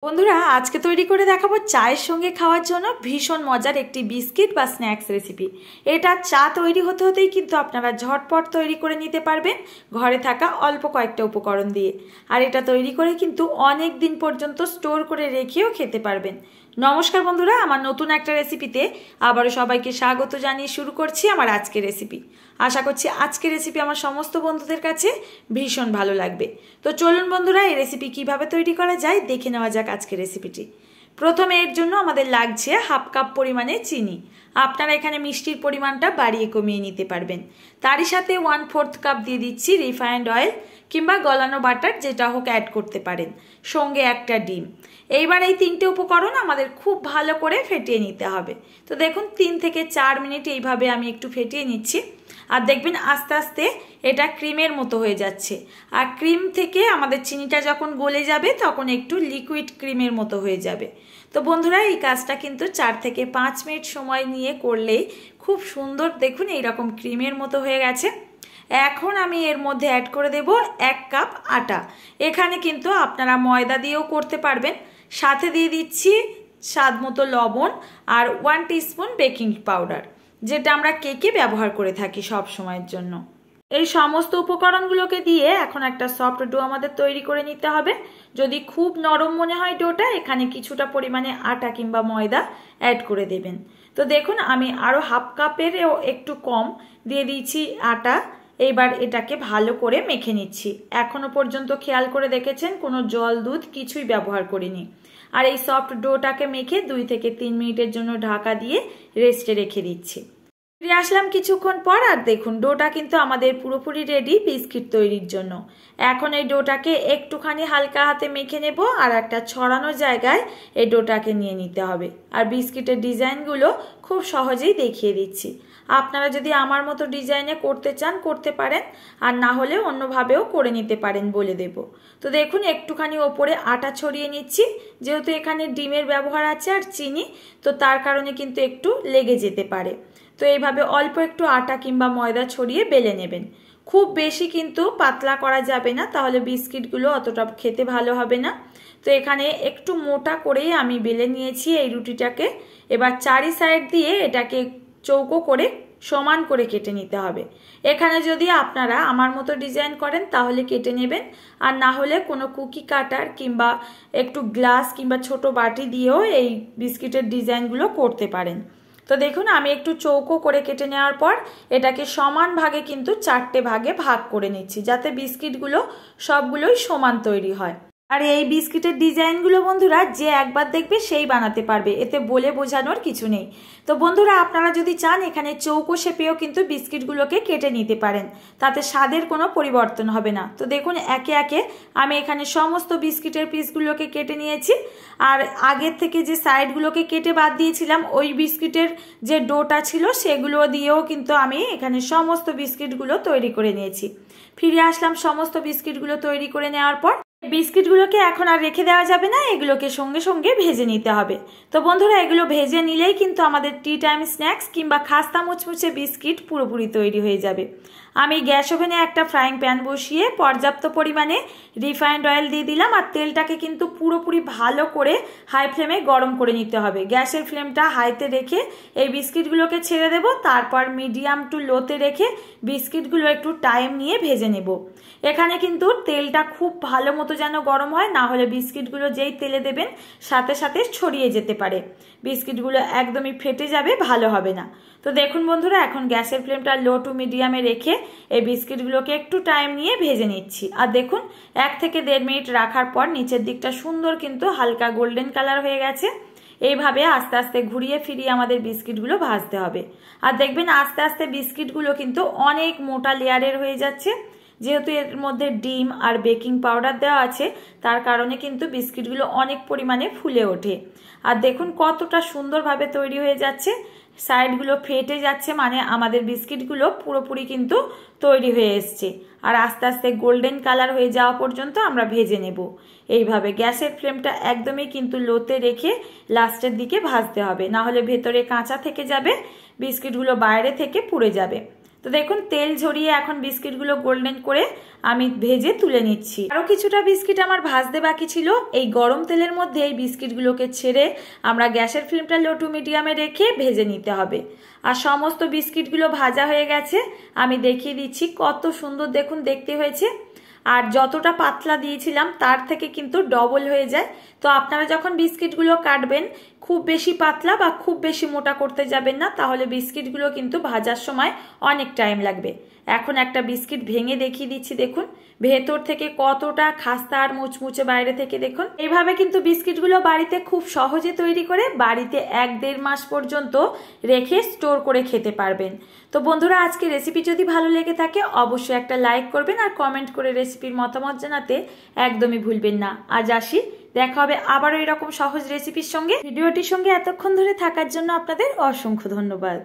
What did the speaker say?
বন্ধুরা আজকে তৈরি করে দেখাবো চায়ের সঙ্গে খাওয়ার জন্য ভীষণ মজার একটি বিস্কিট বা স্ন্যাক্স রেসিপি। এটা চা তৈরি হতে হতেই কিন্তু আপনারা ঝটপট তৈরি করে নিতে পারবেন ঘরে থাকা অল্প কয়েকটা উপকরণ দিয়ে। আর এটা তৈরি করে কিন্তু অনেক দিন পর্যন্ত স্টোর করে রেখেও খেতে পারবেন। নমস্কার বন্ধুরা, আমার নতুন একটা রেসিপিতে আবারও সবাইকে স্বাগত জানিয়ে শুরু করছি আমার আজকের রেসিপি। আশা করছি আজকের রেসিপি আমার সমস্ত বন্ধুদের কাছে ভীষণ ভালো লাগবে। তো চলুন বন্ধুরা, এই রেসিপি কিভাবে তৈরি করা যায় দেখে নেওয়া যাক আজকের রেসিপিটি। প্রথমে এর জন্য আমাদের লাগছে হাফ কাপ পরিমাণে চিনি। আপনারা এখানে মিষ্টির পরিমাণটা বাড়িয়ে কমিয়ে নিতে পারবেন। তারই সাথে 1/4 কাপ দিয়ে দিচ্ছি রিফাইন্ড অয়েল কিংবা গলানো বাটার, যেটা হোক অ্যাড করতে পারেন। সঙ্গে একটা ডিম। এইবার এই তিনটে উপকরণ আমাদের খুব ভালো করে ফেটিয়ে নিতে হবে। তো দেখুন 3 থেকে 4 মিনিট এইভাবে আমি একটু ফেটিয়ে নিচ্ছি। আর দেখবেন আস্তে আস্তে এটা ক্রিমের মতো হয়ে যাচ্ছে। আর ক্রিম থেকে আমাদের চিনিটা যখন গলে যাবে তখন একটু লিকুইড ক্রিমের মতো হয়ে যাবে। তো বন্ধুরা এই কাজটা কিন্তু 4 থেকে 5 মিনিট সময় নিয়ে করলেই খুব সুন্দর দেখুন এইরকম ক্রিমের মতো হয়ে গেছে। এখন আমি এর মধ্যে অ্যাড করে দেব 1 কাপ আটা। এখানে কিন্তু আপনারা ময়দা দিয়েও করতে পারবেন। সাথে দিয়ে দিচ্ছি স্বাদ মতো লবণ আর 1 টিস্পুন বেকিং পাউডার, যেটা আমরা কেকে ব্যবহার করে থাকি সব সময়ের জন্য। এই সমস্ত উপকরণগুলোকে দিয়ে এখন একটা সফট ডো আমাদের তৈরি করে নিতে হবে। যদি খুব নরম মনে হয় ডোটা, এখানে কিছুটা পরিমাণে আটা কিংবা ময়দা অ্যাড করে দেবেন। তো দেখুন আমি আরও হাফ কাপেরও একটু কম দিয়ে দিয়েছি আটা। এইবার এটাকে ভালো করে মেখে নিচ্ছি। এখনো পর্যন্ত খেয়াল করে দেখেছেন কোনো জল দুধ কিছুই ব্যবহার করিনি। আর এই সফট ডোটাকে মেখে 2 থেকে 3 মিনিটের জন্য ঢাকা দিয়ে রেস্টে রেখে দিচ্ছি। ফিরে আসলাম কিছুক্ষণ পর, আর দেখুন ডোটা কিন্তু আমাদের পুরোপুরি রেডি বিস্কিট তৈরির জন্য। এখন এই ডোটাকে একটুখানি হালকা হাতে মেখে নেব আর একটা ছড়ানো জায়গায় এই ডোটাকে নিয়ে নিতে হবে। আর বিস্কিটের ডিজাইনগুলো খুব সহজেই দেখিয়ে দিচ্ছি। আপনারা যদি আমার মতো ডিজাইনে করতে চান করতে পারেন, আর না হলে অন্যভাবেও করে নিতে পারেন বলে দেব। তো দেখুন একটুখানি ওপরে আটা ছড়িয়ে নিচ্ছি। যেহেতু এখানে ডিমের ব্যবহার আছে আর চিনি, তো তার কারণে কিন্তু একটু লেগে যেতে পারে। তো এইভাবে অল্প একটু আটা কিংবা ময়দা ছড়িয়ে বেলে নেবেন। খুব বেশি কিন্তু পাতলা করা যাবে না, তাহলে বিস্কিটগুলো অতটা খেতে ভালো হবে না। তো এখানে একটু মোটা করেই আমি বেলে নিয়েছি এই রুটিটাকে। এবার চারি সাইড দিয়ে এটাকে চৌকো করে সমান করে কেটে নিতে হবে। এখানে যদি আপনারা আমার মতো ডিজাইন করেন তাহলে কেটে নেবেন, আর না হলে কোনো কুকি কাটার কিংবা একটু গ্লাস কিংবা ছোট বাটি দিয়েও এই বিস্কিটের ডিজাইনগুলো করতে পারেন। তো দেখুন আমি একটু চৌকো করে কেটে নেওয়ার পর এটাকে সমান ভাগে কিন্তু 4টে ভাগে ভাগ করে নিচ্ছি, যাতে বিস্কিটগুলো সবগুলোই সমান তৈরি হয়। আর এই বিস্কিটের ডিজাইনগুলো বন্ধুরা যে একবার দেখবে সেই বানাতে পারবে, এতে বলে বোঝানোর কিছু নেই। তো বন্ধুরা আপনারা যদি চান এখানে চৌকো শেপেও কিন্তু বিস্কিটগুলোকে কেটে নিতে পারেন, তাতে স্বাদের কোনো পরিবর্তন হবে না। তো দেখুন একে একে আমি এখানে সমস্ত বিস্কিটের পিসগুলোকে কেটে নিয়েছি। আর আগের থেকে যে সাইডগুলোকে কেটে বাদ দিয়েছিলাম, ওই বিস্কিটের যে ডোটা ছিল সেগুলো দিয়েও কিন্তু আমি এখানে সমস্ত বিস্কিটগুলো তৈরি করে নিয়েছি। ফিরে আসলাম সমস্ত বিস্কিটগুলো তৈরি করে নেওয়ার পর। বিস্কিটগুলোকে এখন আর রেখে দেওয়া যাবে না, এগুলোকে সঙ্গে সঙ্গে ভেজে নিতে হবে। তো বন্ধুরা এগুলো ভেজে নিলেই কিন্তু আমাদের টি টাইম স্ন্যাক্স কিংবা খাস্তা মুচমুচে বিস্কিট পুরোপুরি তৈরি হয়ে যাবে। আমি গ্যাস ওভেনে একটা ফ্রাইং প্যান বসিয়ে পর্যাপ্ত পরিমাণে রিফাইন্ড অয়েল দিয়ে দিলাম। আর তেলটাকে কিন্তু পুরোপুরি ভালো করে হাই ফ্লেমে গরম করে নিতে হবে। গ্যাসের ফ্লেমটা হাইতে রেখে এই বিস্কিটগুলোকে ছেড়ে দেব, তারপর মিডিয়াম টু লোতে রেখে বিস্কিটগুলো একটু টাইম নিয়ে ভেজে নেব। এখানে কিন্তু তেলটা খুব ভালো মতো যেন গরম হয়, না হলে বিস্কিটগুলো যেই তেলে দেবেন সাথে সাথে ছড়িয়ে যেতে পারে, বিস্কিটগুলো একদমই ফেটে যাবে, ভালো হবে না। তো দেখুন বন্ধুরা এখন গ্যাসের ফ্লেমটা লো টু মিডিয়ামে রেখে এই বিস্কিটগুলোকে একটু টাইম নিয়ে ভেজে নিচ্ছি। আর দেখুন 1 থেকে 1.5 মিনিট রাখার পর নিচের দিকটা সুন্দর কিন্তু হালকা গোল্ডেন কালার হয়ে গেছে। এইভাবে আস্তে আস্তে ঘুরিয়ে ফিরিয়ে আমাদের বিস্কিটগুলো ভাজতে হবে। আর দেখবেন আস্তে আস্তে বিস্কিটগুলো কিন্তু অনেক মোটা লেয়ারের হয়ে যাচ্ছে। যেহেতু এর মধ্যে ডিম আর বেকিং পাউডার দেওয়া আছে, তার কারণে কিন্তু বিস্কিটগুলো অনেক পরিমাণে ফুলে ওঠে। আর দেখুন কতটা সুন্দরভাবে তৈরি হয়ে যাচ্ছে। সাইডগুলো ফেটে যাচ্ছে, মানে আমাদের বিস্কিটগুলো পুরোপুরি কিন্তু তৈরি হয়ে এসছে। আর আস্তে আস্তে গোল্ডেন কালার হয়ে যাওয়া পর্যন্ত আমরা ভেজে নেব। এইভাবে গ্যাসের ফ্লেমটা একদমই কিন্তু লোতে রেখে লাস্টের দিকে ভাজতে হবে, না হলে ভেতরে কাঁচা থেকে যাবে, বিস্কিটগুলো বাইরে থেকে পুড়ে যাবে। তো দেখুন তেল ঝরিয়ে এখন বিস্কিটগুলো গোল্ডেন করে আমি ভেজে তুলে নিচ্ছি। আরো কিছুটা বিস্কিট আমার ভাজতে বাকি ছিল। এই গরম তেলের মধ্যে এই বিস্কিটগুলোকে ছেড়ে আমরা গ্যাসের ফ্লেমটা লো টু মিডিয়ামে রেখে ভেজে নিতে হবে। আর সমস্ত বিস্কিটগুলো ভাজা হয়ে গেছে, আমি দেখিয়ে দিচ্ছি কত সুন্দর দেখুন দেখতে হয়েছে। আর যতটা পাতলা দিয়েছিলাম তার থেকে কিন্তু ডবল হয়ে যায়। তো আপনারা যখন বিস্কিটগুলো কাটবেন খুব বেশি পাতলা বা খুব বেশি মোটা করতে যাবেন না, তাহলে বিস্কিটগুলো কিন্তু ভাজার সময় অনেক টাইম লাগবে। এখন একটা বিস্কিট ভেঙে দেখিয়ে দিচ্ছি, দেখুন ভেতর থেকে কতটা খাস্তা আর মুচমুচে, বাইরে থেকে দেখুন। এইভাবে কিন্তু বিস্কিটগুলো বাড়িতে খুব সহজে তৈরি করে বাড়িতে 1-1.5 মাস পর্যন্ত রেখে স্টোর করে খেতে পারবেন। তো বন্ধুরা, আজকে রেসিপি যদি ভালো লেগে থাকে অবশ্যই একটা লাইক করবেন আর কমেন্ট করে রেসিপির মতামত জানাতে একদমই ভুলবেন না। আজ আসি, দেখা হবে আবারও এরকম সহজ রেসিপির সঙ্গে। ভিডিওটির সঙ্গে এতক্ষণ ধরে থাকার জন্য আপনাদের অসংখ্য ধন্যবাদ।